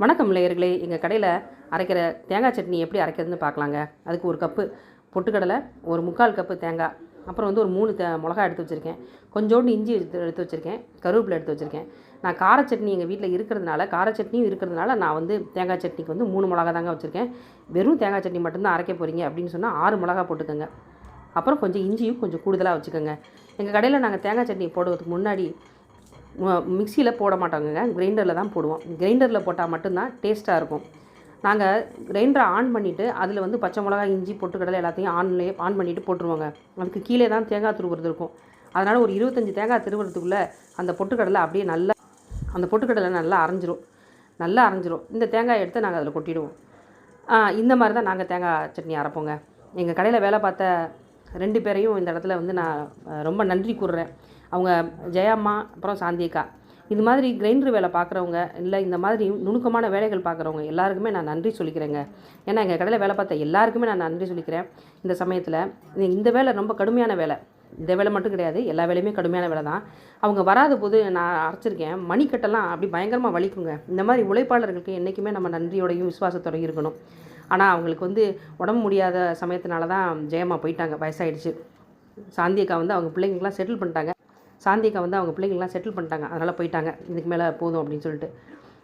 வணக்கம் நேயர்களே, எங்கள் கடையில் அரைக்கிற தேங்காய் சட்னி எப்படி அரைக்கிறதுன்னு பார்க்கலாங்க. அதுக்கு ஒரு கப்பு பொட்டுக்கடலை, ஒரு 3/4 கப்பு தேங்காய், அப்புறம் வந்து ஒரு 3 மிளகாய் எடுத்து வச்சுருக்கேன், கொஞ்சோண்டு இஞ்சி எடுத்து வச்சுருக்கேன், கருவேப்பிலை எடுத்து வச்சுருக்கேன். நான் கார சட்னி எங்கள் வீட்டில் இருக்கிறதுனால, கார சட்னியும் இருக்கிறதுனால நான் வந்து தேங்காய் சட்னிக்கு வந்து 3 மிளகா தாங்க வச்சுருக்கேன். வெறும் தேங்காய் சட்னி மட்டும்தான் அரைக்க போகிறீங்க அப்படின்னு சொன்னால் 6 மிளகா போட்டுக்கோங்க. அப்புறம் கொஞ்சம் இஞ்சியும் கொஞ்சம் கூடுதலாக வச்சுக்கோங்க. எங்கள் கடையில் நாங்கள் தேங்காய் சட்னி போடுறதுக்கு முன்னாடி மிக்சியில் போட மாட்டோங்க, கிரைண்டரில் தான் போடுவோம். கிரைண்டரில் போட்டால் மட்டும்தான் டேஸ்ட்டாக இருக்கும். நாங்கள் கிரைண்டரை ஆன் பண்ணிவிட்டு அதில் வந்து பச்சை மிளகாய், இஞ்சி, பொட்டுக்கடலை எல்லாத்தையும் ஆன் பண்ணிவிட்டு போட்டுருவோங்க. அதுக்கு கீழே தான் தேங்காய் துருவுறது இருக்கும். அதனால் ஒரு 25 தேங்காய் திருவுறதுக்குள்ளே அந்த பொட்டுக்கடலை அப்படியே அந்த பொட்டுக்கடலை நல்லா அரைஞ்சிரும். இந்த தேங்காய் எடுத்து நாங்கள் அதில் கொட்டிடுவோம். இந்த மாதிரி தான் நாங்கள் தேங்காய் சட்னி அரைப்போங்க. எங்கள் கடையில் வேலை பார்த்த 2 பேரையும் இந்த இடத்துல வந்து நான் ரொம்ப நன்றி கூறுறேன். அவங்க ஜெயாம்மா, அப்புறம் சாந்தியக்கா. இது மாதிரி கிரைண்டர் வேலை பார்க்குறவங்க, இல்லை இந்த மாதிரி நுணுக்கமான வேலைகள் பார்க்குறவங்க எல்லாருக்குமே நான் நன்றி சொல்லிக்கிறேங்க. ஏன்னா எங்கள் கடையில் வேலை பார்த்த எல்லாருக்குமே நான் நன்றி சொல்லிக்கிறேன். இந்த சமயத்தில் இந்த வேலை ரொம்ப கடுமையான வேலை. இந்த வேலை மட்டும் கிடையாது, எல்லா வேலையுமே கடுமையான வேலை தான். அவங்க வராத போது நான் அரைச்சிருக்கேன், மணிக்கட்டெல்லாம் அப்படி பயங்கரமாக வலிக்குங்க. இந்த மாதிரி உழைப்பாளர்களுக்கு என்றைக்குமே நம்ம நன்றியோடையும் விசுவாசத்தோடையும் இருக்கணும். ஆனால் அவங்களுக்கு வந்து உடம்பு முடியாத சமயத்தினால தான் ஜெயம்மா போயிட்டாங்க, வயசாகிடுச்சு. சாந்தியக்கா வந்து அவங்க பிள்ளைங்களுக்கெல்லாம் செட்டில் பண்ணிட்டாங்க. அதனால் போயிட்டாங்க. இதுக்கு மேலே போதும் அப்படின்னு சொல்லிட்டு.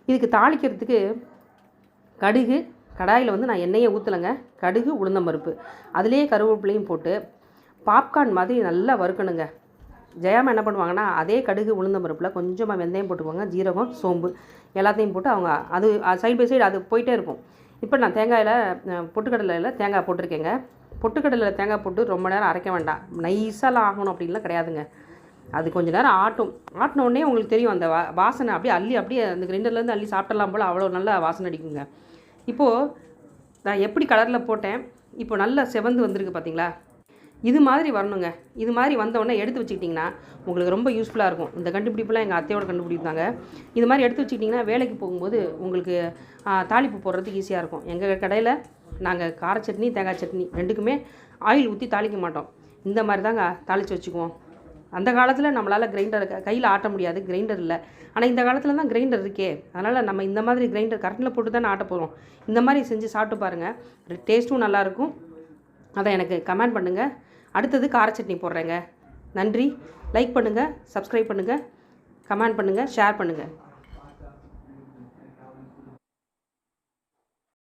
இதுக்கு தாளிக்கிறதுக்கு கடுகு, கடாயில் வந்து நான் எண்ணெயை ஊற்றலைங்க. கடுகு, உளுந்தம்பருப்பு, அதிலே கருவேப்பிலையும் போட்டு பாப்கார்ன் மாதிரி நல்லா வறுக்கணுங்க. ஜெயாமா என்ன பண்ணுவாங்கன்னா, அதே கடுகு உளுந்தம்பருப்பில் கொஞ்சமாக வெந்தயம் போட்டுக்குவாங்க, ஜீரகம், சோம்பு எல்லாத்தையும் போட்டு அவங்க அது சைடு பை சைடு அது போயிட்டே இருக்கும். இப்போ நான் பொட்டுக்கடலையில் தேங்காய் போட்டிருக்கேங்க. பொட்டுக்கடலையில் தேங்காய் போட்டு ரொம்ப நேரம் அரைக்க வேண்டாம், நைஸாலாம் ஆகணும் அப்படின்லாம் கிடையாதுங்க. அது கொஞ்சம் நேரம் ஆட்டினோடனே உங்களுக்கு தெரியும் அந்த வாசனை அப்படியே அந்த கிரைண்டர்லேருந்து அள்ளி சாப்பிடலாம் போல் அவ்வளோ நல்லா வாசனை அடிக்குங்க. இப்போது நான் எப்படி கலரில் போட்டேன், இப்போ நல்லா செவந்து வந்திருக்கு பார்த்தீங்களா? இது மாதிரி வரணுங்க. இது மாதிரி வந்தோடனே எடுத்து வச்சுக்கிட்டிங்கன்னா உங்களுக்கு ரொம்ப யூஸ்ஃபுல்லாக இருக்கும். இந்த கண்டுபிடிப்புலாம் எங்கள் அத்தையோட கண்டுபிடிப்பாங்க. இது மாதிரி எடுத்து வச்சுக்கிட்டிங்கன்னா வேலைக்கு போகும்போது உங்களுக்கு தாளிப்பு போடுறதுக்கு ஈஸியாக இருக்கும். எங்கள் கடையில் நாங்கள் கார சட்னி, தேங்காய் சட்னி 2க்குமே ஆயில் ஊற்றி தாளிக்க மாட்டோம். இந்த மாதிரி தாங்க தாளித்து வச்சுக்குவோம். அந்த காலத்தில் நம்மளால் கிரைண்டர் கையில் ஆட்ட முடியாது, கிரைண்டர் இல்லை. ஆனால் இந்த காலத்தில் தான் கிரைண்டர் இருக்கே. அதனால் நம்ம இந்த மாதிரி கிரைண்டர் கரண்டில் போட்டு தானே ஆட்ட போகிறோம். இந்த மாதிரி செஞ்சு சாப்பிட்டு பாருங்கள், டேஸ்ட்டும் நல்லாயிருக்கும். அதை எனக்கு கமெண்ட் பண்ணுங்கள். அடுத்தது கார சட்னி போடுறேங்க. நன்றி. லைக் பண்ணுங்கள், சப்ஸ்கிரைப் பண்ணுங்கள், கமெண்ட் பண்ணுங்கள், ஷேர் பண்ணுங்கள்.